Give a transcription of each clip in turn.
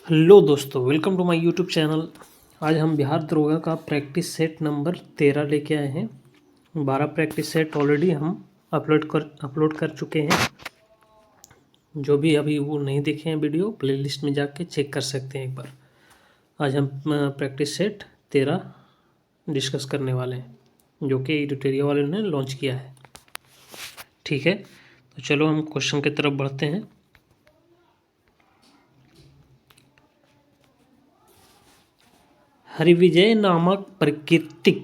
Hello दोस्तों, welcome to my YouTube channel. आज हम बिहार दरोगा का प्रैक्टिस सेट नंबर 13 लेके आए हैं। 12 प्रैक्टिस सेट ऑलरेडी हम अपलोड कर चुके हैं। जो भी अभी वो नहीं देखे हैं वीडियो, प्लेलिस्ट में जाके चेक कर सकते हैं एक बार। आज हम प्रैक्टिस सेट 13 डिस्कस करने वाले हैं, जो कि एडिटोरियल वाले ने लॉन्च किया है। ठीक है, तो चलो हम क्वेश्चन की तरफ बढ़ते हैं। हरिविजय नामक प्राकृतिक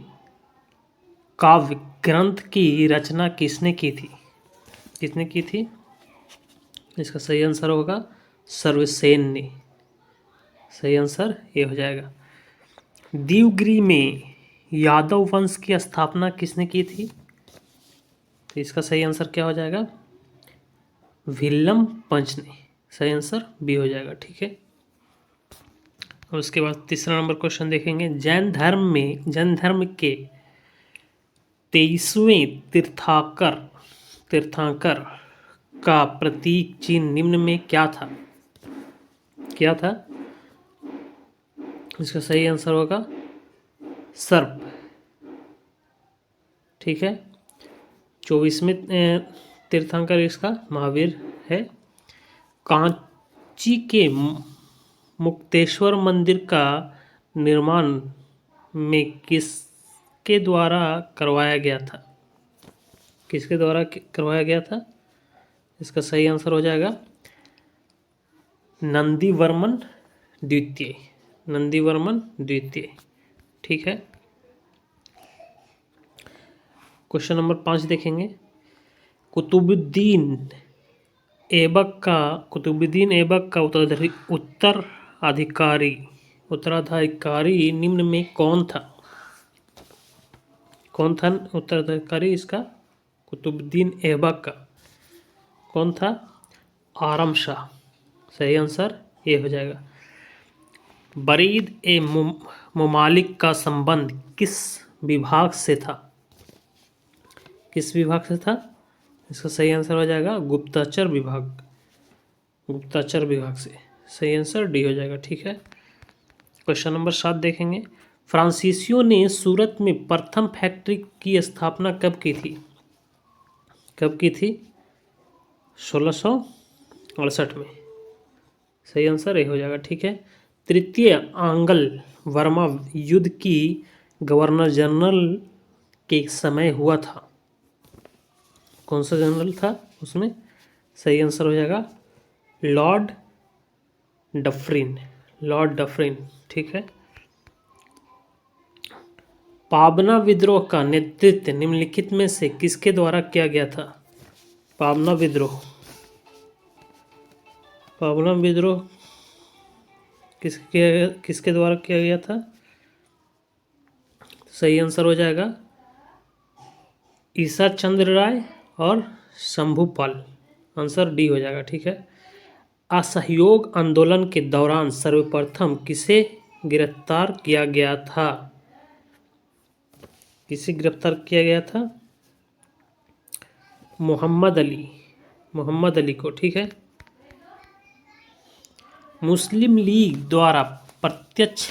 काव्य ग्रंथ की रचना किसने की थी? किसने की थी? इसका सही आंसर होगा सर्वसेन ने। सही आंसर ये हो जाएगा। देवगिरी में यादव वंश की स्थापना किसने की थी? तो इसका सही आंसर क्या हो जाएगा? विल्लम पंच ने। सही आंसर बी हो जाएगा। ठीक है, और उसके बाद तीसरा नंबर क्वेश्चन देखेंगे। जैन धर्म के 23वें तीर्थंकर का प्रतीक चिन्ह निम्न में क्या था? क्या था? इसका सही आंसर होगा सर्प। ठीक है, 24वें तीर्थंकर इसका महावीर है। कांची के मुक्तेश्वर मंदिर का निर्माण में किसके द्वारा करवाया गया था? किसके द्वारा करवाया गया था? इसका सही आंसर हो जाएगा नंदीवर्मन द्वितीय। नंदीवर्मन द्वितीय। ठीक है, क्वेश्चन नंबर 5 देखेंगे। कुतुबुद्दीन ऐबक का उत्तराधिकारी निम्न में कौन था? कौन था उत्तराधिकारी इसका? कुतुबुद्दीन ऐबक का कौन था? आरम शाह। सही आंसर ये हो जाएगा। बरीद ए मुमालिक का संबंध किस विभाग से था? किस विभाग से था? इसका सही आंसर हो जाएगा गुप्तचर विभाग। गुप्तचर विभाग से। सही आंसर डी हो जाएगा। ठीक है, क्वेश्चन नंबर 7 देखेंगे। फ्रांसीसियों ने सूरत में प्रथम फैक्ट्री की स्थापना कब की थी? कब की थी? 1668 में। सही आंसर ये हो जाएगा। ठीक है, तृतीय आंग्ल वर्मा युद्ध की गवर्नर जनरल के समय हुआ था। कौन सा जनरल था उसमें? सही आंसर हो जाएगा लॉर्ड डफरिन। Lord Dufferin. ठीक है, पाबना विद्रोह का नेतृत्व निम्नलिखित में से किसके द्वारा किया गया था? पाबना विद्रोह किसके द्वारा किया गया था? सही आंसर हो जाएगा ईसा चंद्र राय और शंभुपाल। आंसर डी हो जाएगा। ठीक है, असहयोग आंदोलन के दौरान सर्वप्रथम किसे गिरफ्तार किया गया था? किसे गिरफ्तार किया गया था? मोहम्मद अली को। ठीक है, मुस्लिम लीग द्वारा प्रत्यक्ष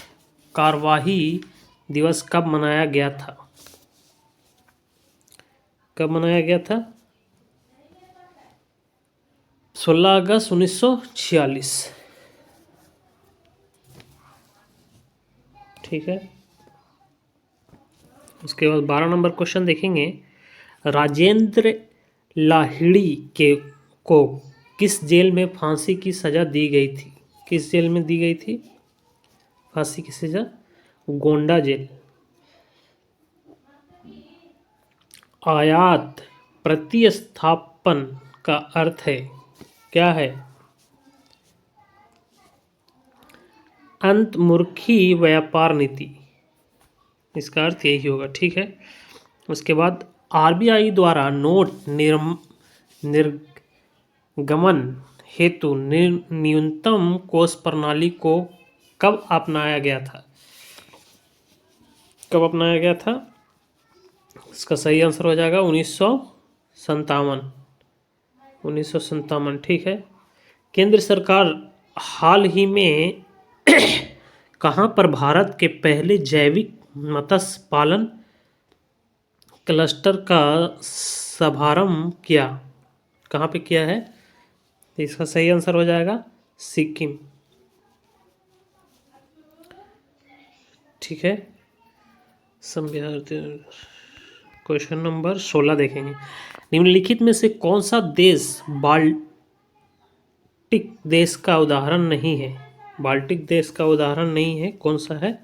कार्यवाही दिवस कब मनाया गया था? कब मनाया गया था? 16 अगस्त 1946। ठीक है, उसके बाद 12 नंबर क्वेश्चन देखेंगे। राजेंद्र लाहिड़ी को किस जेल में फांसी की सजा दी गई थी? किस जेल में दी गई थी फांसी की सजा? गोंडा जेल। आयात प्रतिस्थापन का अर्थ है क्या है? अंतर्मुखी व्यापार नीति। इसका अर्थ यही होगा। ठीक है, उसके बाद आरबीआई द्वारा नोट निर्गमन हेतु न्यूनतम कोष प्रणाली को कब अपनाया गया था? कब अपनाया गया था? इसका सही आंसर हो जाएगा 1957। ठीक है, केंद्र सरकार हाल ही में कहाँ पर भारत के पहले जैविक मत्स्य पालन क्लस्टर का शुभारंभ किया? कहाँ पे किया है? तो इसका सही आंसर हो जाएगा सिक्किम। ठीक है, क्वेश्चन नंबर 16 देखेंगे। निम्नलिखित में से कौन सा देश बाल्टिक देश का उदाहरण नहीं है? बाल्टिक देश का उदाहरण नहीं है, कौन सा है?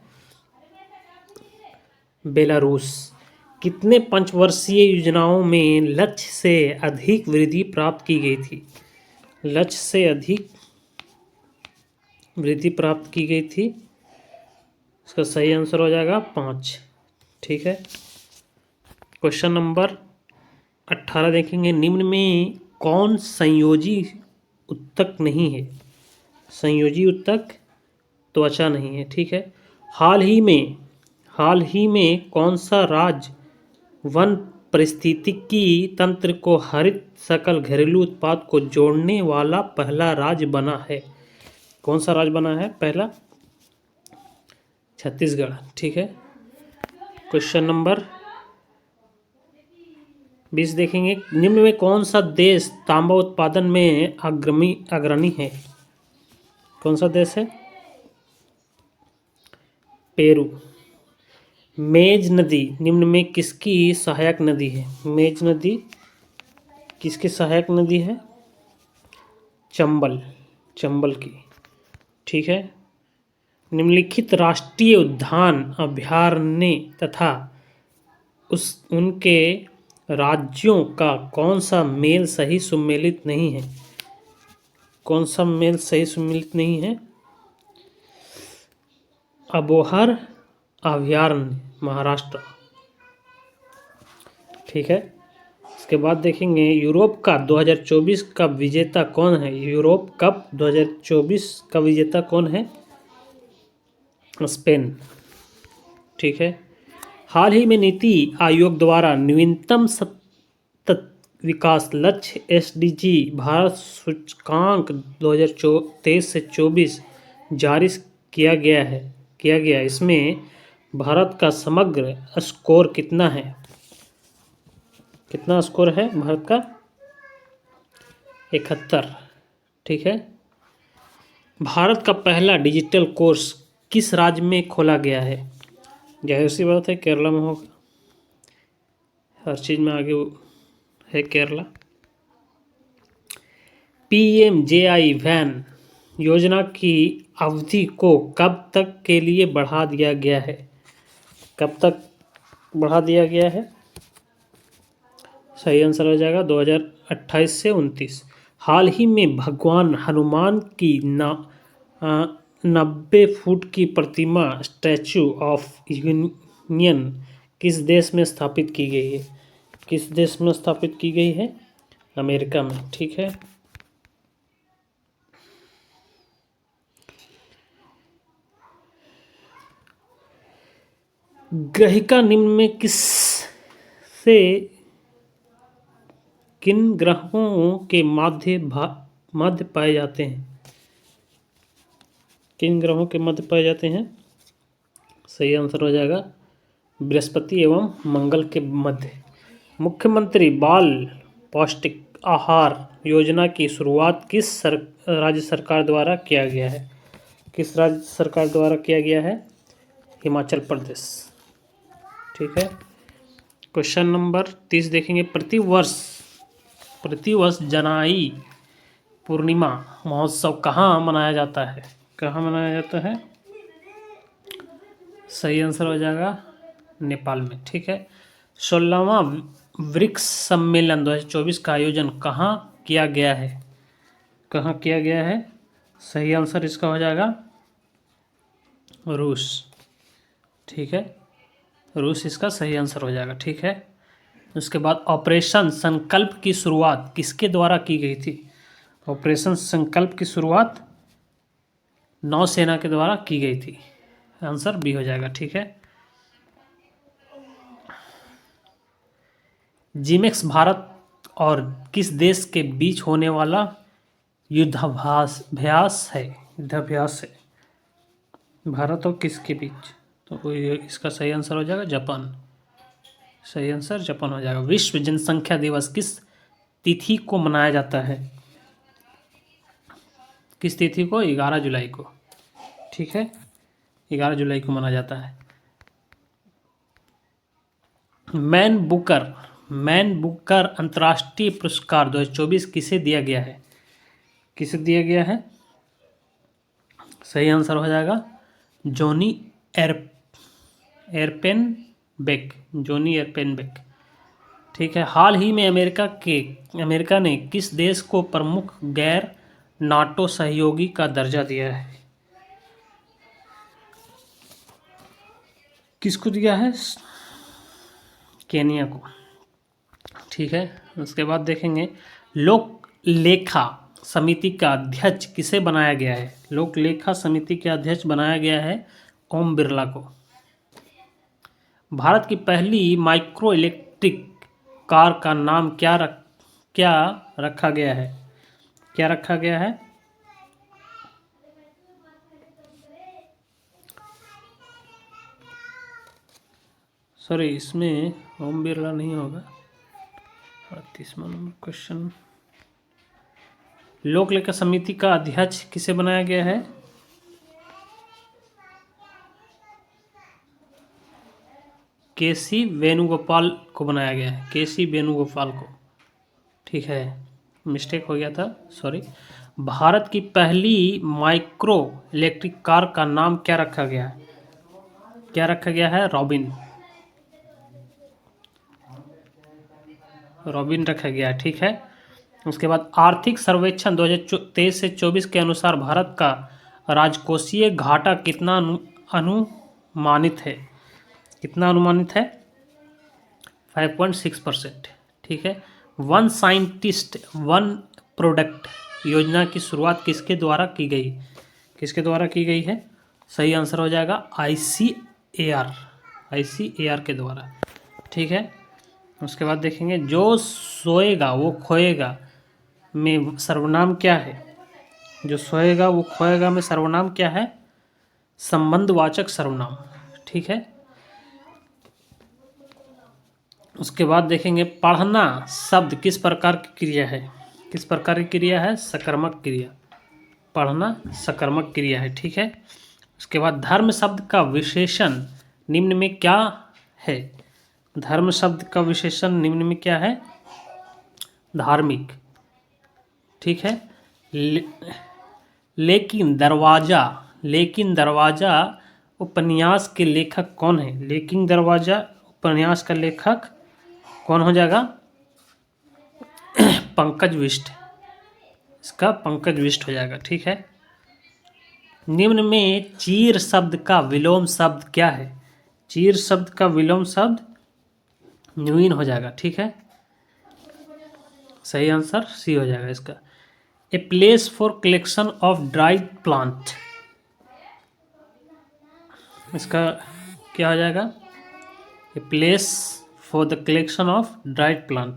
बेलारूस। कितने पंचवर्षीय योजनाओं में लक्ष्य से अधिक वृद्धि प्राप्त की गई थी? लक्ष्य से अधिक वृद्धि प्राप्त की गई थी, इसका सही आंसर हो जाएगा 5। ठीक है, क्वेश्चन नंबर 18 देखेंगे। निम्न में कौन संयोजी उत्तक नहीं है? संयोजी उत्तक त्वचा नहीं है। ठीक है, हाल ही में कौन सा राज्य वन पारिस्थितिकी तंत्र को हरित सकल घरेलू उत्पाद को जोड़ने वाला पहला राज्य बना है? कौन सा राज्य बना है पहला? छत्तीसगढ़। ठीक है, क्वेश्चन नंबर 20 देखेंगे। निम्न में कौन सा देश तांबा उत्पादन में अग्रणी है? कौन सा देश है? पेरू। मेज नदी निम्न में किसकी सहायक नदी है? मेज नदी किसकी सहायक नदी है? चंबल की। ठीक है, निम्नलिखित राष्ट्रीय उद्यान अभयारण्य तथा उनके राज्यों का कौन सा मेल सही सुमेलित नहीं है? कौन सा मेल सही सुमेलित नहीं है? अबोहर अभयारण्य, महाराष्ट्र। ठीक है, इसके बाद देखेंगे यूरोप का 2024 का विजेता कौन है? यूरोप कप 2024 का विजेता कौन है? स्पेन। ठीक है, हाल ही में नीति आयोग द्वारा नवीनतम सतत विकास लक्ष्य SDG भारत सूचकांक 2023 से 24 जारी किया गया। इसमें भारत का समग्र स्कोर कितना है? कितना स्कोर है भारत का? 71। ठीक है, भारत का पहला डिजिटल कोर्स किस राज्य में खोला गया है? जाहिर सी बात है केरला में होगा, हर चीज़ में आगे है केरला। PMJI वैन योजना की अवधि को कब तक के लिए बढ़ा दिया गया है? कब तक बढ़ा दिया गया है? सही आंसर हो जाएगा 2028 से 29। हाल ही में भगवान हनुमान की 90 फुट की प्रतिमा स्टैचू ऑफ यूनियन किस देश में स्थापित की गई है? किस देश में स्थापित की गई है? अमेरिका में। ठीक है, ग्रहिका निम्न में किन ग्रहों के मध्य पाए जाते हैं? किन ग्रहों के मध्य पाए जाते हैं? सही आंसर हो जाएगा बृहस्पति एवं मंगल के मध्य। मुख्यमंत्री बाल पौष्टिक आहार योजना की शुरुआत किस राज्य सरकार द्वारा किया गया है? किस राज्य सरकार द्वारा किया गया है? हिमाचल प्रदेश। ठीक है, क्वेश्चन नंबर 30 देखेंगे। प्रतिवर्ष जनाई पूर्णिमा महोत्सव कहाँ मनाया जाता है? कहाँ मनाया जाता है? सही आंसर हो जाएगा नेपाल में। ठीक है, 16वां ब्रिक्स सम्मेलन 2024 का आयोजन कहाँ किया गया है? कहाँ किया गया है? सही आंसर इसका हो जाएगा रूस। ठीक है, रूस इसका सही आंसर हो जाएगा। ठीक है, उसके बाद ऑपरेशन संकल्प की शुरुआत किसके द्वारा की गई थी? ऑपरेशन संकल्प की शुरुआत नौसेना के द्वारा की गई थी। आंसर बी हो जाएगा। ठीक है, जिमेक्स भारत और किस देश के बीच होने वाला युद्धाभ्यास है? भारत और किसके बीच? तो इसका सही आंसर हो जाएगा जापान। सही आंसर जापान हो जाएगा। विश्व जनसंख्या दिवस किस तिथि को मनाया जाता है? किस तिथि को? 11 जुलाई को। ठीक है, 11 जुलाई को मनाया जाता है। मैन बुकर अंतर्राष्ट्रीय पुरस्कार 2024 किसे दिया गया है? किसे दिया गया है? सही आंसर हो जाएगा जॉनी एयरपेनबेक। जॉनी एयरपेनबेक। ठीक है। हाल ही में अमेरिका ने किस देश को प्रमुख गैर नाटो सहयोगी का दर्जा दिया है? किसको दिया है? केनिया को। ठीक है। उसके बाद देखेंगे लोक लेखा समिति का अध्यक्ष किसे बनाया गया है? लोक लेखा समिति के अध्यक्ष बनाया गया है ओम बिरला को। भारत की पहली माइक्रो इलेक्ट्रिक कार का नाम क्या रखा गया है? क्या रखा गया है? सॉरी, इसमें ओम बिरला नहीं होगा। 38वां नंबर क्वेश्चन। लोक लेखा समिति का अध्यक्ष किसे बनाया गया है? केसी वेणुगोपाल को बनाया गया है। केसी वेणुगोपाल को। ठीक है, मिस्टेक हो गया था, सॉरी। भारत की पहली माइक्रो इलेक्ट्रिक कार का नाम क्या रखा गया है? क्या रखा गया है? रॉबिन रखा गया है। ठीक है। उसके बाद आर्थिक सर्वेक्षण 2023 से 24 के अनुसार भारत का राजकोषीय घाटा कितना अनुमानित है? कितना अनुमानित है? 5.6%। ठीक है। वन साइंटिस्ट वन प्रोडक्ट योजना की शुरुआत किसके द्वारा की गई? किसके द्वारा की गई है? सही आंसर हो जाएगा ICAR के द्वारा। ठीक है। उसके बाद देखेंगे जो सोएगा वो खोएगा में सर्वनाम क्या है? जो सोएगा वो खोएगा में सर्वनाम क्या है? संबंधवाचक सर्वनाम। ठीक है। उसके बाद देखेंगे पढ़ना शब्द किस प्रकार की क्रिया है? किस प्रकार की क्रिया है? सकर्मक क्रिया। पढ़ना सकर्मक क्रिया है। ठीक है। उसके बाद धर्म शब्द का विशेषण निम्न में क्या है? धर्म शब्द का विशेषण निम्न में क्या है? धार्मिक। ठीक है। लेकिन दरवाजा उपन्यास के लेखक कौन है? लेकिन दरवाजा उपन्यास का लेखक कौन हो जाएगा? पंकज बिष्ट। इसका पंकज बिष्ट हो जाएगा। ठीक है। निम्न में चीर शब्द का विलोम शब्द क्या है? चीर शब्द का विलोम शब्द न्यूइन हो जाएगा। ठीक है। सही आंसर सी हो जाएगा इसका। A place for collection of dried plant, इसका क्या हो जाएगा? A place for the collection of dried plant.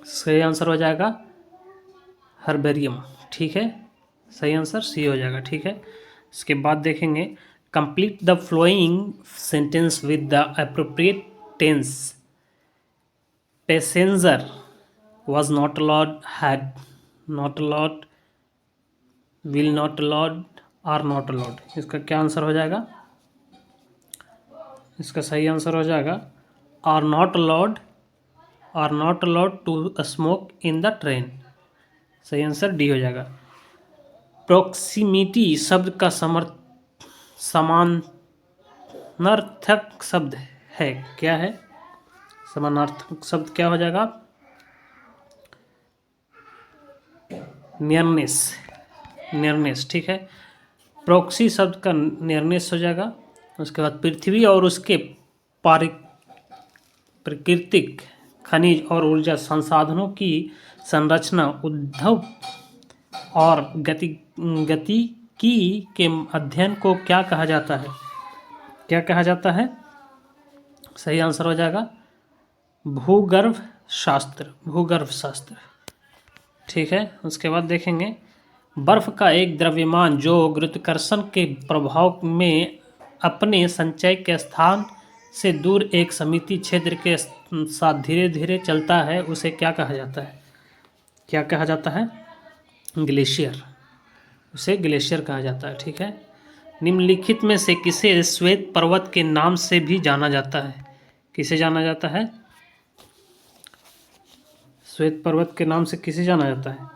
सही आंसर हो जाएगा हर्बेरियम। ठीक है। सही आंसर सी हो जाएगा। ठीक है। इसके बाद देखेंगे complete the following sentence with the appropriate tense. Passenger was not allowed, had not allowed, will not allowed, are not allowed। इसका क्या आंसर हो जाएगा? इसका सही आंसर हो जाएगा are not allowed to smoke in the train। सही answer D हो जाएगा। प्रोक्सीमिटी शब्द का समानार्थक शब्द है, क्या है? समानार्थक शब्द क्या हो जाएगा? नियरनेस। ठीक है। प्रॉक्सी शब्द का नियरनेस हो जाएगा। उसके बाद पृथ्वी और उसके प्राकृतिक खनिज और ऊर्जा संसाधनों की संरचना, उद्भव और गतिकी के अध्ययन को क्या कहा जाता है? क्या कहा जाता है? सही आंसर हो जाएगा भूगर्भ शास्त्र। ठीक है। उसके बाद देखेंगे बर्फ का एक द्रव्यमान जो गुरुत्वाकर्षण के प्रभाव में अपने संचय के स्थान से दूर एक सीमित क्षेत्र के साथ धीरे धीरे चलता है उसे क्या कहा जाता है? क्या कहा जाता है? ग्लेशियर। उसे ग्लेशियर कहा जाता है। ठीक है। निम्नलिखित में से किसे श्वेत पर्वत के नाम से भी जाना जाता है? किसे जाना जाता है? श्वेत पर्वत के नाम से किसे जाना जाता है?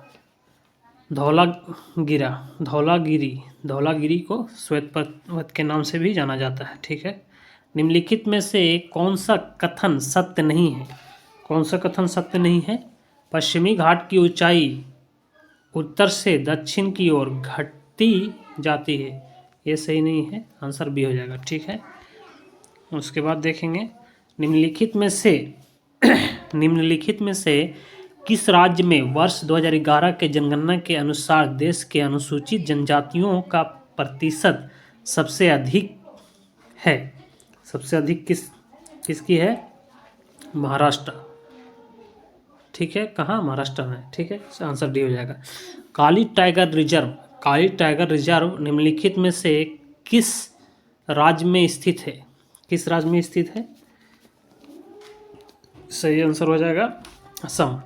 धौलागिरी को श्वेत पर्वत के नाम से भी जाना जाता है। ठीक है। निम्नलिखित में से कौन सा कथन सत्य नहीं है? कौन सा कथन सत्य नहीं है? पश्चिमी घाट की ऊंचाई उत्तर से दक्षिण की ओर घटती जाती है, ये सही नहीं है, आंसर बी हो जाएगा। ठीक है। उसके बाद देखेंगे निम्नलिखित में से किस राज्य में वर्ष 2011 के जनगणना के अनुसार देश के अनुसूचित जनजातियों का प्रतिशत सबसे अधिक है? सबसे अधिक किसकी है? महाराष्ट्र। ठीक है। कहाँ? महाराष्ट्र में। ठीक है। आंसर डी हो जाएगा। काली टाइगर रिजर्व निम्नलिखित में से किस राज्य में स्थित है? किस राज्य में स्थित है? सही आंसर हो जाएगा असम।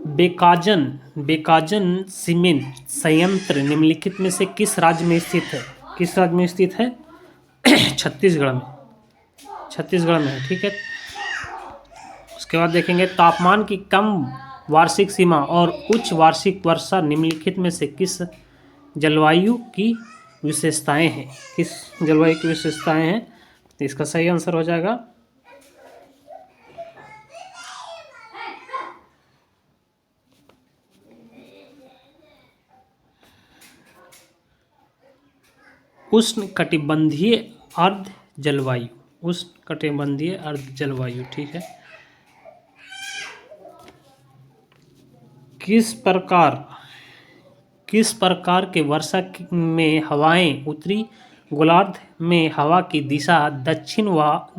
बेकाजन सीमेंट संयंत्र निम्नलिखित में से किस राज्य में स्थित है? किस राज्य में स्थित है? छत्तीसगढ़ में। छत्तीसगढ़ में है। ठीक है। उसके बाद देखेंगे तापमान की कम वार्षिक सीमा और उच्च वार्षिक वर्षा निम्नलिखित में से किस जलवायु की विशेषताएं हैं? किस जलवायु की विशेषताएं हैं? तो इसका सही आंसर हो जाएगा उष्णकटिबंधीय अर्ध जलवायु। उष्णकटिबंधीय अर्ध जलवायु। ठीक है। किस प्रकार के वर्षा में हवाएं उत्तरी गोलार्ध में हवा की दिशा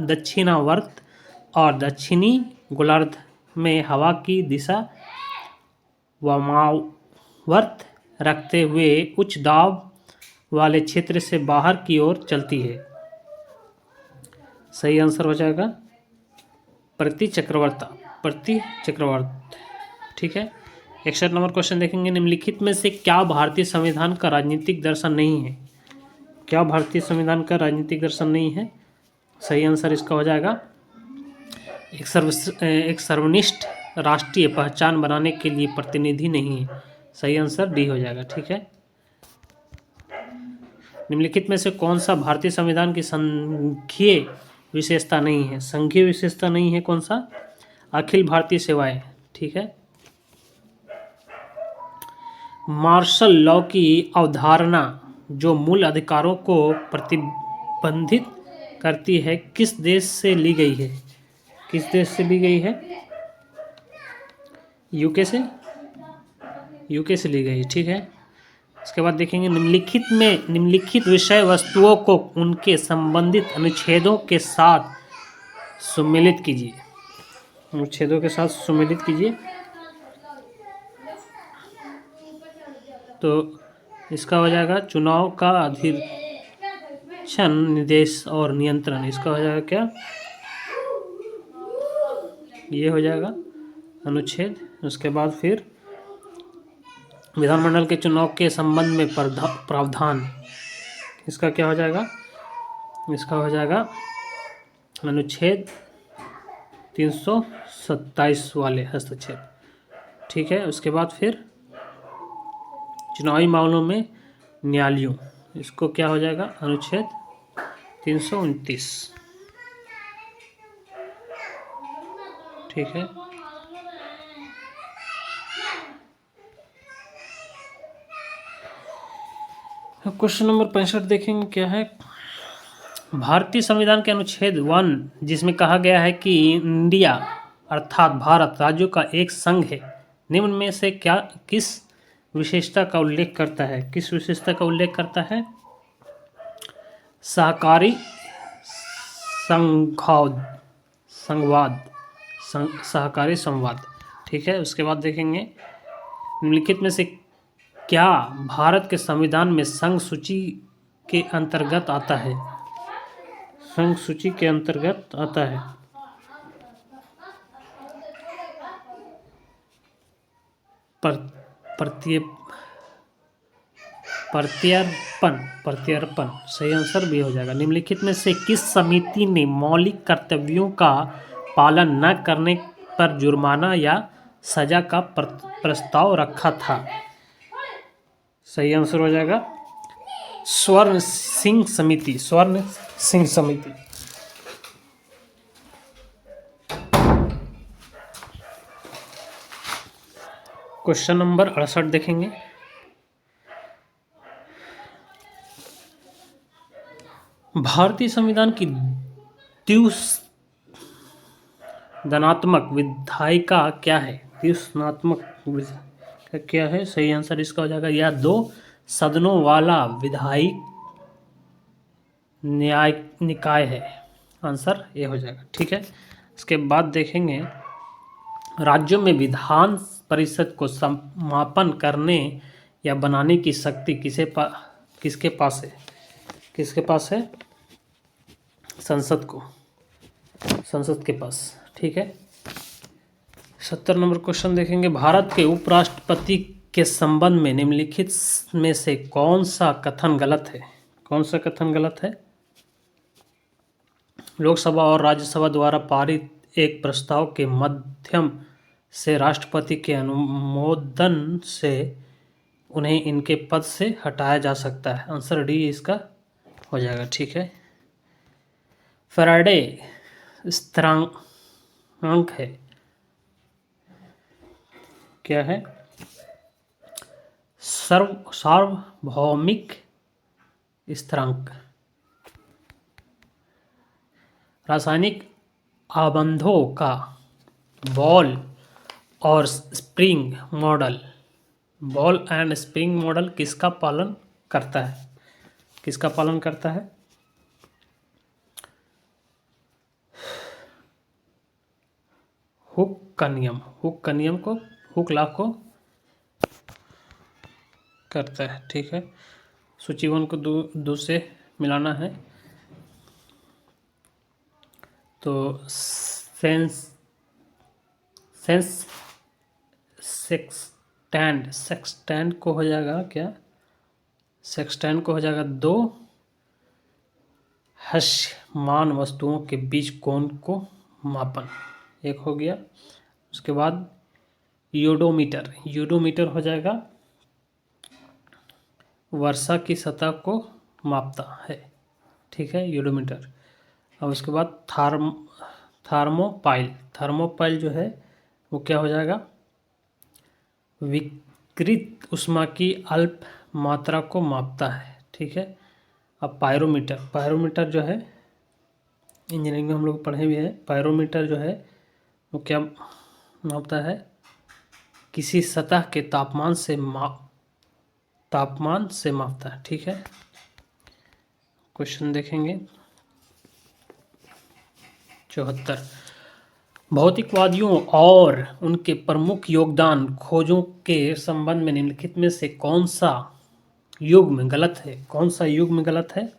दक्षिणावर्त और दक्षिणी गोलार्ध में हवा की दिशा वामावर्त रखते हुए उच्च दाब वाले क्षेत्र से बाहर की ओर चलती है? सही आंसर हो जाएगा प्रति चक्रवात। ठीक है। 61 नंबर क्वेश्चन देखेंगे निम्नलिखित में से क्या भारतीय संविधान का राजनीतिक दर्शन नहीं है? क्या भारतीय संविधान का राजनीतिक दर्शन नहीं है? सही आंसर इसका हो जाएगा एक सर्वनिष्ठ राष्ट्रीय पहचान बनाने के लिए प्रतिनिधि नहीं है। सही आंसर डी हो जाएगा। ठीक है। निम्नलिखित में से कौन सा भारतीय संविधान की संघीय विशेषता नहीं है? संघीय विशेषता नहीं है कौन सा? अखिल भारतीय सेवाएं। ठीक है। मार्शल लॉ की अवधारणा जो मूल अधिकारों को प्रतिबंधित करती है किस देश से ली गई है? किस देश से ली गई है? यूके से ली गई। ठीक है। इसके बाद देखेंगे निम्नलिखित विषय वस्तुओं को उनके संबंधित अनुच्छेदों के साथ सम्मिलित कीजिए। तो इसका हो जाएगा चुनाव का अधिक्षण निर्देश और नियंत्रण। इसका हो जाएगा क्या? ये हो जाएगा अनुच्छेद। उसके बाद फिर विधानमंडल के चुनाव के संबंध में प्रावधान। इसका क्या हो जाएगा? इसका हो जाएगा अनुच्छेद 327 वाले हस्तक्षेप। ठीक है। उसके बाद फिर चुनावी मामलों में न्यायालयों। इसको क्या हो जाएगा? अनुच्छेद 329। ठीक है। क्वेश्चन नंबर 65 देखेंगे क्या है। भारतीय संविधान के अनुच्छेद 1 जिसमें कहा गया है कि इंडिया अर्थात भारत राज्यों का एक संघ है, निम्न में से क्या किस विशेषता का उल्लेख करता है? किस विशेषता का उल्लेख करता है? सहकारी संवाद। सहकारी संवाद। ठीक है। उसके बाद देखेंगे निम्नलिखित में से क्या भारत के संविधान में संघ सूची के अंतर्गत आता है। संघ सूची के अंतर्गत आता है। प्रत्यर्पण सही आंसर भी हो जाएगा। निम्नलिखित में से किस समिति ने मौलिक कर्तव्यों का पालन न करने पर जुर्माना या सजा का प्रस्ताव रखा था। सही आंसर हो जाएगा स्वर्ण सिंह समिति। स्वर्ण सिंह समिति। क्वेश्चन नंबर 68 देखेंगे। भारतीय संविधान की द्विसदनात्मक विधायिका क्या है। द्विसदनात्मक विधायिका क्या है। सही आंसर इसका हो जाएगा यह 2 सदनों वाला विधायी निकाय है। आंसर ये हो जाएगा। ठीक है। इसके बाद देखेंगे राज्यों में विधान परिषद को समापन करने या बनाने की शक्ति किसके पास है। किसके पास है। संसद के पास। ठीक है। 70 नंबर क्वेश्चन देखेंगे। भारत के उपराष्ट्रपति के संबंध में निम्नलिखित में से कौन सा कथन गलत है। कौन सा कथन गलत है। लोकसभा और राज्यसभा द्वारा पारित एक प्रस्ताव के माध्यम से राष्ट्रपति के अनुमोदन से उन्हें इनके पद से हटाया जा सकता है। आंसर डी इसका हो जाएगा। ठीक है। फैराडे स्थिरांक है। क्या है। सार्वभौमिक स्थिरांक। रासायनिक आबंधों का बॉल और स्प्रिंग मॉडल किसका पालन करता है। किसका पालन करता है। हुक का नियम को हुक लॉ को करता है। ठीक है। सूची 1 को दो से मिलाना है तो सेक्सटेंड को हो जाएगा क्या। सेक्सटेंड को हो जाएगा 2 हश्यमान वस्तुओं के बीच कोण को मापन। एक हो गया। उसके बाद यूडोमीटर हो जाएगा वर्षा की सतह को मापता है। ठीक है। यूडोमीटर। और उसके बाद थर्मोपाइल जो है वो क्या हो जाएगा। विकृत ऊष्मा की अल्प मात्रा को मापता है। ठीक है। अब पायरोमीटर जो है इंजीनियरिंग में हम लोग पढ़े भी हैं। पायरोमीटर जो है वो क्या मापता है। किसी सतह के तापमान से मापता है। ठीक है। क्वेश्चन देखेंगे 74। भौतिकवादियों और उनके प्रमुख योगदान खोजों के संबंध में निम्नलिखित में से कौन सा युग्म गलत है। कौन सा युग्म गलत है।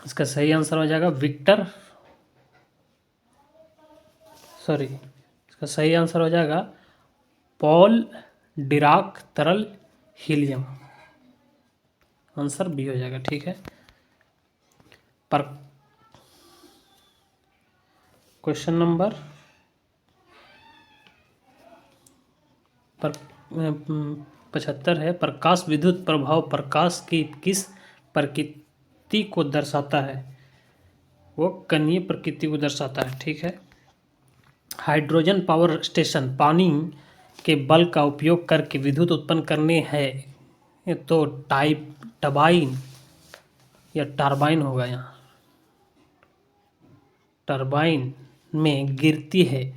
इसका सही आंसर हो जाएगा इसका सही आंसर हो जाएगा पॉल डिराक तरल हीलियम। आंसर बी हो जाएगा। ठीक है। पर क्वेश्चन नंबर 75 है। प्रकाश विद्युत प्रभाव प्रकाश की किस प्रकृति को दर्शाता है। वो कणीय प्रकृति को दर्शाता है। ठीक है। हाइड्रोजन पावर स्टेशन पानी के बल का उपयोग करके विद्युत उत्पन्न करने हैं तो टरबाइन या टरबाइन होगा। यहाँ टरबाइन में गिरती है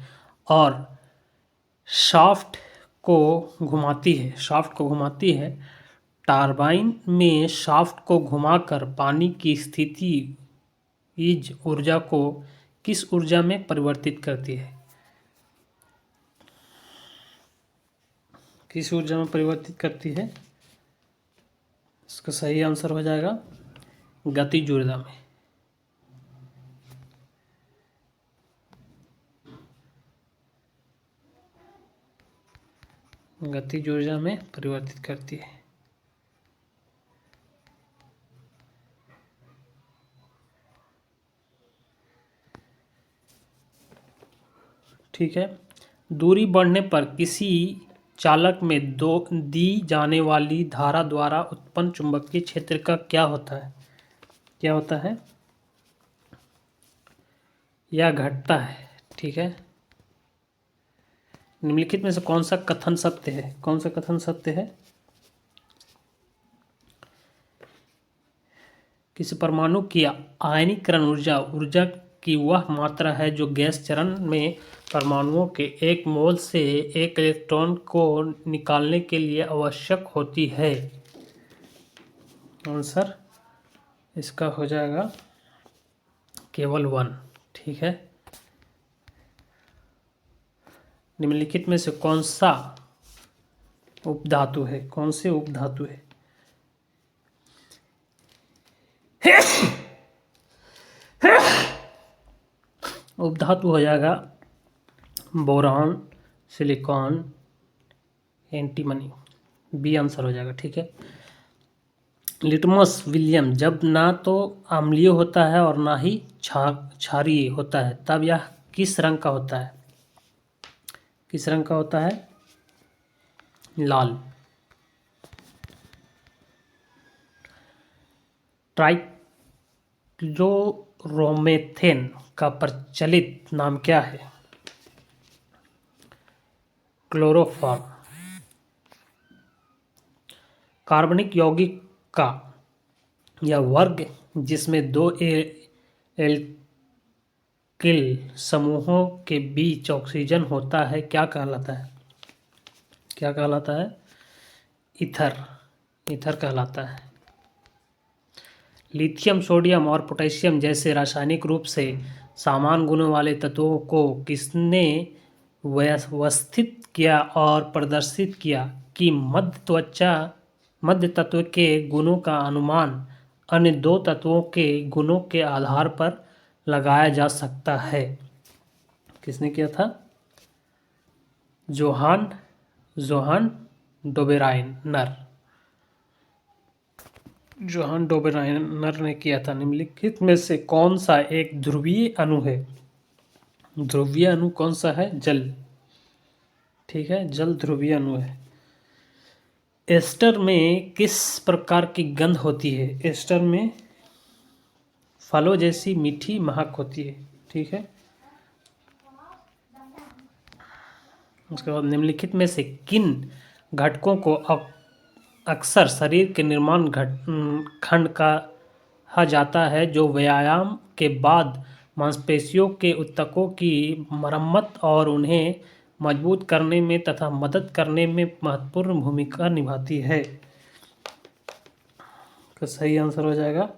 और शाफ्ट को घुमाती है। टरबाइन में शाफ्ट को घुमाकर पानी की स्थितिज ऊर्जा को किस ऊर्जा में परिवर्तित करती है। किस ऊर्जा में परिवर्तित करती है? इसका सही आंसर हो जाएगा गतिज ऊर्जा में। गतिज ऊर्जा में परिवर्तित करती है। ठीक है। दूरी बढ़ने पर किसी चालक में दी जाने वाली धारा द्वारा उत्पन्न चुंबकीय क्षेत्र का क्या होता है? क्या होता है? या घटता है। ठीक है। निम्नलिखित में से कौन सा कथन सत्य है? कौन सा कथन सत्य है? किसी परमाणु की आयनीकरण ऊर्जा ऊर्जा की वह मात्रा है जो गैस चरण में परमाणुओं के एक मोल से एक इलेक्ट्रॉन को निकालने के लिए आवश्यक होती है। आंसर इसका हो जाएगा केवल 1। ठीक है। निम्नलिखित में से कौन सा उपधातु है? कौन से उपधातु है? उपधातु हो जाएगा boron, silicon, antimony. B answer हो जाएगा। ठीक है। लिटमस विलियम जब ना तो अम्लीय होता है और ना ही क्षारीय होता है तब यह किस रंग का होता है? किस रंग का होता है? लाल। ट्राइक्लोरोमेथेन का प्रचलित नाम क्या है? क्लोरोफॉर्म। कार्बनिक यौगिक का यह वर्ग जिसमें दो एल्किल समूहों के बीच ऑक्सीजन होता है क्या कहलाता है? क्या कहलाता है? ईथर। ईथर कहलाता है। लिथियम, सोडियम और पोटेशियम जैसे रासायनिक रूप से समान गुणों वाले तत्वों को किसने व्यवस्थित किया और प्रदर्शित किया कि मध्य तत्व के गुणों का अनुमान अन्य दो तत्वों के गुणों के आधार पर लगाया जा सकता है? किसने किया था? Johan Dobereiner. जोहान डोबेराइनर ने किया था। निम्नलिखित में से कौन सा एक ध्रुवीय अणु है? ध्रुवीय अणु कौन सा है? जल। ठीक है। जल ध्रुवीय अणु है। एस्टर में किस प्रकार की गंध होती है? एस्टर में फलों जैसी मीठी महक होती है। ठीक है। उसके बाद निम्नलिखित में से किन घटकों को अक्सर शरीर के निर्माण खंड कहा जाता है जो व्यायाम के बाद मांसपेशियों के ऊतकों की मरम्मत और उन्हें मजबूत करने में तथा मदद करने में महत्वपूर्ण भूमिका निभाती है? तो सही आंसर हो जाएगा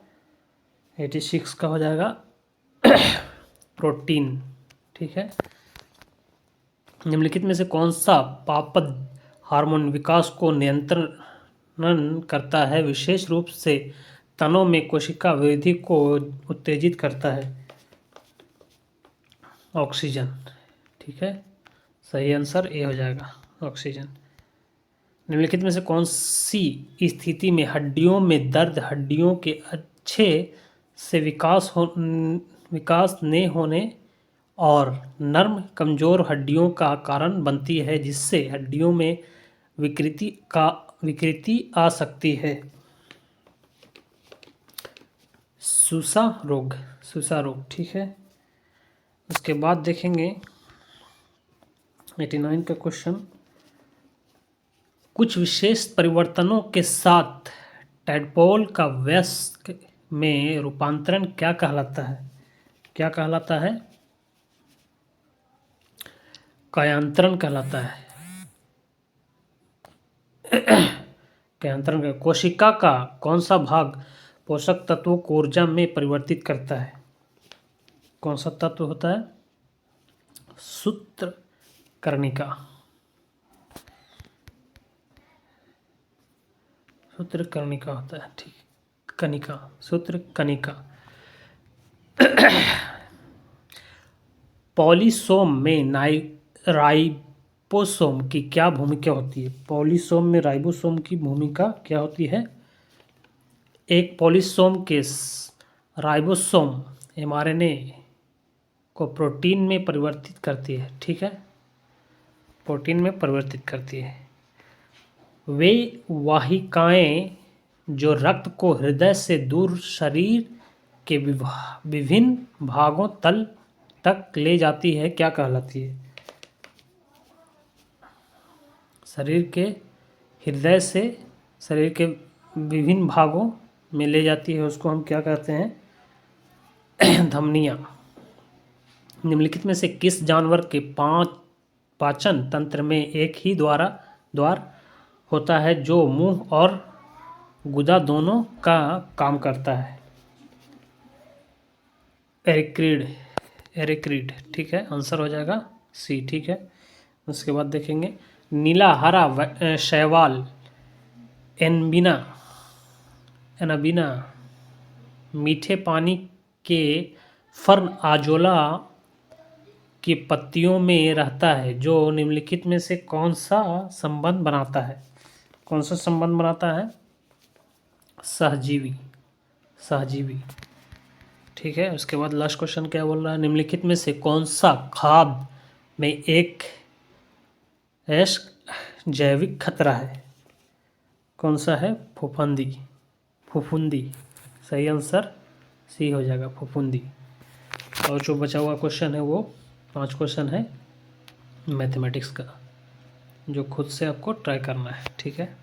86 का हो जाएगा प्रोटीन। ठीक है। निम्नलिखित में से कौन सा पापद हार्मोन विकास को नियंत्रण करता है, विशेष रूप से तनों में कोशिका वृद्धि को उत्तेजित करता है? ऑक्सीजन। ठीक है। सही आंसर ए हो जाएगा ऑक्सीजन। निम्नलिखित में से कौन सी स्थिति में हड्डियों में दर्द हड्डियों के अच्छे से विकास न होने और नर्म कमजोर हड्डियों का कारण बनती है जिससे हड्डियों में विकृति आ सकती है? सूसा रोग। सूसा रोग। ठीक है। उसके बाद देखेंगे 89 का क्वेश्चन। कुछ विशेष परिवर्तनों के साथ टैडपोल का वयस्क में रूपांतरण क्या कहलाता है? क्या कहलाता है? कायांतरण कहलाता है। कायांतरण का कोशिका का कौन सा भाग पोषक तत्वों को ऊर्जा में परिवर्तित करता है? कौन सा तत्व होता है? सूत्रकर्णिका। सूत्र कणिका होता है, ठीक, कणिका, सूत्र कणिका। पॉलीसोम में राइबोसोम की क्या भूमिका होती है? पॉलीसोम में राइबोसोम की भूमिका क्या होती है? एक पॉलीसोम के राइबोसोम एमआरएनए को प्रोटीन में परिवर्तित करती है, ठीक है, प्रोटीन में परिवर्तित करती है। वे वाहिकाएं जो रक्त को हृदय से दूर शरीर के विभिन्न भागों तल तक ले जाती है, क्या कहलाती है? शरीर के हृदय से शरीर के विभिन्न भागों में ले जाती है, उसको हम क्या कहते हैं? धमनियाँ। निम्नलिखित में से किस जानवर के पाचन तंत्र में एक ही द्वार होता है जो मुंह और गुदा दोनों का काम करता है? एरिक्रीड, ठीक है, आंसर हो जाएगा सी, ठीक है। उसके बाद देखेंगे नीला हरा शैवाल एनाबीना मीठे पानी के फर्न आजोला की पत्तियों में रहता है, जो निम्नलिखित में से कौन सा संबंध बनाता है? कौन सा संबंध बनाता है? सहजीवी, ठीक है। उसके बाद लास्ट क्वेश्चन क्या बोल रहा है? निम्नलिखित में से कौन सा खाद में एक जैविक खतरा है? कौन सा है? फफूंदी, सही आंसर सी हो जाएगा, फफूंदी। और जो बचा हुआ क्वेश्चन है वो 5 क्वेश्चन है मैथमेटिक्स का, जो खुद से आपको ट्राई करना है, ठीक है।